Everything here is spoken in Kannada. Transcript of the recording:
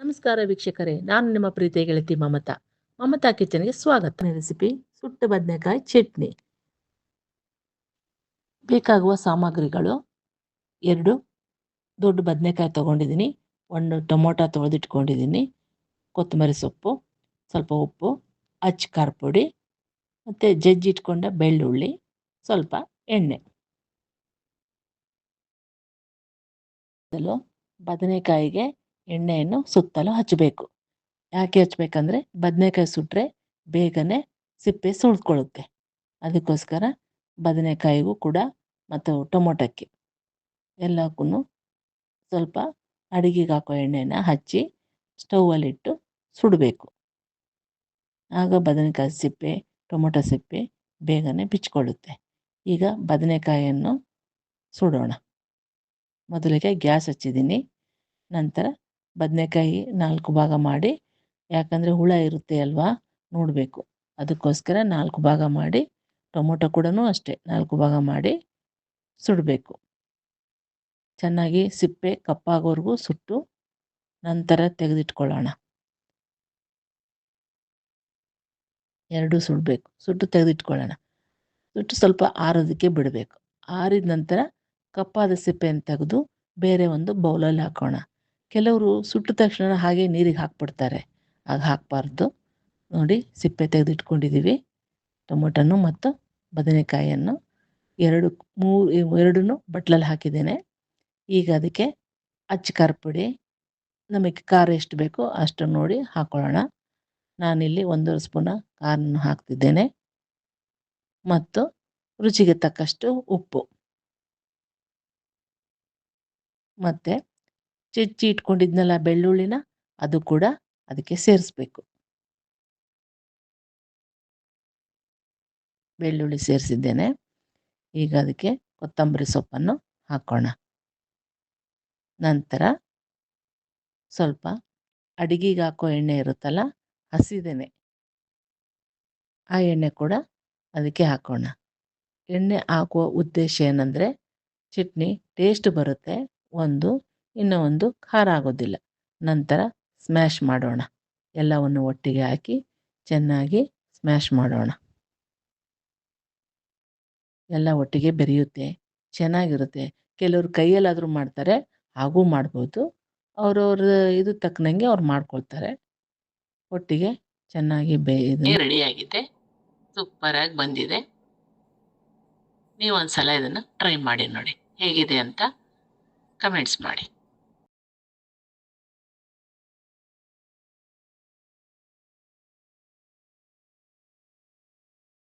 ನಮಸ್ಕಾರ ವೀಕ್ಷಕರೇ, ನಾನು ನಿಮ್ಮ ಪ್ರೀತಿಯ ಗೆಳತಿ ಮಮತಾ. ಮಮತಾ ಕಿಚನ್ಗೆ ಸ್ವಾಗತ. ರೆಸಿಪಿ ಸುಟ್ಟ ಬದನೆಕಾಯಿ ಚಟ್ನಿ. ಬೇಕಾಗುವ ಸಾಮಗ್ರಿಗಳು: 2 ದೊಡ್ಡ ಬದನೆಕಾಯಿ ತಗೊಂಡಿದ್ದೀನಿ, 1 ಟೊಮೊಟೊ ತೊಳೆದಿಟ್ಕೊಂಡಿದ್ದೀನಿ, ಕೊತ್ತಂಬರಿ ಸೊಪ್ಪು, ಸ್ವಲ್ಪ ಉಪ್ಪು, ಅಚ್ಚ ಖಾರ ಪುಡಿ ಮತ್ತು ಜಜ್ಜಿಟ್ಕೊಂಡ ಬೆಳ್ಳುಳ್ಳಿ, ಸ್ವಲ್ಪ ಎಣ್ಣೆ. ಬದನೆಕಾಯಿಗೆ ಎಣ್ಣೆಯನ್ನು ಸುತ್ತಲೂ ಹಚ್ಚಬೇಕು. ಯಾಕೆ ಹಚ್ಬೇಕಂದ್ರೆ ಬದನೆಕಾಯಿ ಸುಟ್ಟರೆ ಬೇಗನೆ ಸಿಪ್ಪೆ ಸುಳ್ಕೊಳ್ಳುತ್ತೆ. ಅದಕ್ಕೋಸ್ಕರ ಬದನೆಕಾಯಿಗೂ ಕೂಡ ಮತ್ತು ಟೊಮೊಟೊಕ್ಕೆ ಎಲ್ಲಕ್ಕೂ ಸ್ವಲ್ಪ ಅಡುಗೆಗೆ ಹಾಕೋ ಎಣ್ಣೆನ ಹಚ್ಚಿ ಸ್ಟೌವಲ್ಲಿಟ್ಟು ಸುಡಬೇಕು. ಆಗ ಬದನೆಕಾಯಿ ಸಿಪ್ಪೆ, ಟೊಮೊಟೊ ಸಿಪ್ಪೆ ಬೇಗನೆ ಬಿಚ್ಕೊಳ್ಳುತ್ತೆ. ಈಗ ಬದನೆಕಾಯಿಯನ್ನು ಸುಡೋಣ. ಮೊದಲಿಗೆ ಗ್ಯಾಸ್ ಹಚ್ಚಿದ್ದೀನಿ. ನಂತರ ಬದನೆಕಾಯಿ 4 ಭಾಗ ಮಾಡಿ, ಯಾಕಂದರೆ ಹುಳ ಇರುತ್ತೆ ಅಲ್ವಾ, ನೋಡಬೇಕು. ಅದಕ್ಕೋಸ್ಕರ 4 ಭಾಗ ಮಾಡಿ, ಟೊಮೊಟೊ ಕೂಡ ಅಷ್ಟೇ 4 ಭಾಗ ಮಾಡಿ ಸುಡಬೇಕು. ಚೆನ್ನಾಗಿ ಸಿಪ್ಪೆ ಕಪ್ಪಾಗೋವರೆಗೂ ಸುಟ್ಟು ನಂತರ ತೆಗೆದಿಟ್ಕೊಳ್ಳೋಣ. 2 ಸುಡಬೇಕು, ಸುಟ್ಟು ತೆಗೆದಿಟ್ಕೊಳ್ಳೋಣ. ಸುಟ್ಟು ಸ್ವಲ್ಪ ಆರೋದಕ್ಕೆ ಬಿಡಬೇಕು. ಆರಿದ ನಂತರ ಕಪ್ಪಾದ ಸಿಪ್ಪೆಯನ್ನು ತೆಗೆದು ಬೇರೆ ಒಂದು ಬೌಲಲ್ಲಿ ಹಾಕೋಣ. ಕೆಲವರು ಸುಟ್ಟ ತಕ್ಷಣ ಹಾಗೆ ನೀರಿಗೆ ಹಾಕ್ಬಿಡ್ತಾರೆ, ಆಗ ಹಾಕಬಾರ್ದು. ನೋಡಿ, ಸಿಪ್ಪೆ ತೆಗೆದಿಟ್ಕೊಂಡಿದ್ದೀವಿ. ಟೊಮೊಟೊನು ಮತ್ತು ಬದನೆಕಾಯಿಯನ್ನು ಎರಡನ್ನೂ ಬಟ್ಲಲ್ಲಿ ಹಾಕಿದ್ದೇನೆ. ಈಗ ಅದಕ್ಕೆ ಅಚ್ಚ ಖಾರ ಪುಡಿ, ನಮಗೆ ಖಾರ ಎಷ್ಟು ಬೇಕೋ ಅಷ್ಟು ನೋಡಿ ಹಾಕೊಳ್ಳೋಣ. ನಾನಿಲ್ಲಿ 1 ಸ್ಪೂನ ಖಾರನ ಹಾಕ್ತಿದ್ದೇನೆ ಮತ್ತು ರುಚಿಗೆ ತಕ್ಕಷ್ಟು ಉಪ್ಪು, ಮತ್ತು ಹೆಚ್ಚಿ ಇಟ್ಕೊಂಡಿದ್ನಲ್ಲ ಬೆಳ್ಳುಳ್ಳಿನ, ಅದು ಕೂಡ ಅದಕ್ಕೆ ಸೇರಿಸ್ಬೇಕು. ಬೆಳ್ಳುಳ್ಳಿ ಸೇರಿಸಿದ್ದೇನೆ. ಈಗ ಅದಕ್ಕೆ ಕೊತ್ತಂಬರಿ ಸೊಪ್ಪನ್ನು ಹಾಕೋಣ. ನಂತರ ಸ್ವಲ್ಪ ಅಡಿಗೆಗೆ ಹಾಕೋ ಎಣ್ಣೆ ಇರುತ್ತಲ್ಲ, ಹಸಿದೆನೆ, ಆ ಎಣ್ಣೆ ಕೂಡ ಅದಕ್ಕೆ ಹಾಕೋಣ. ಎಣ್ಣೆ ಹಾಕುವ ಉದ್ದೇಶ ಏನಂದರೆ ಚಟ್ನಿ ಟೇಸ್ಟ್ ಬರುತ್ತೆ, ಇನ್ನೂ ಒಂದು ಖಾರ ಆಗೋದಿಲ್ಲ. ನಂತರ ಸ್ಮ್ಯಾಶ್ ಮಾಡೋಣ. ಎಲ್ಲವನ್ನು ಒಟ್ಟಿಗೆ ಹಾಕಿ ಚೆನ್ನಾಗಿ ಸ್ಮ್ಯಾಶ್ ಮಾಡೋಣ. ಎಲ್ಲ ಒಟ್ಟಿಗೆ ಬೆರೆಯುತ್ತೆ, ಚೆನ್ನಾಗಿರುತ್ತೆ. ಕೆಲವರು ಕೈಯಲ್ಲಾದರೂ ಮಾಡ್ತಾರೆ, ಹಾಗೂ ಮಾಡ್ಬೋದು. ಅವ್ರವ್ರ ಇದು ತಕ್ಕನಂಗೆ ಅವ್ರು ಮಾಡ್ಕೊಳ್ತಾರೆ. ಒಟ್ಟಿಗೆ ಚೆನ್ನಾಗಿ ರೆಡಿಯಾಗಿದೆ, ಸೂಪರಾಗಿ ಬಂದಿದೆ. ನೀವು ಒಂದು ಸಲ ಇದನ್ನು ಟ್ರೈ ಮಾಡಿ ನೋಡಿ, ಹೇಗಿದೆ ಅಂತ ಕಮೆಂಟ್ಸ್ ಮಾಡಿ.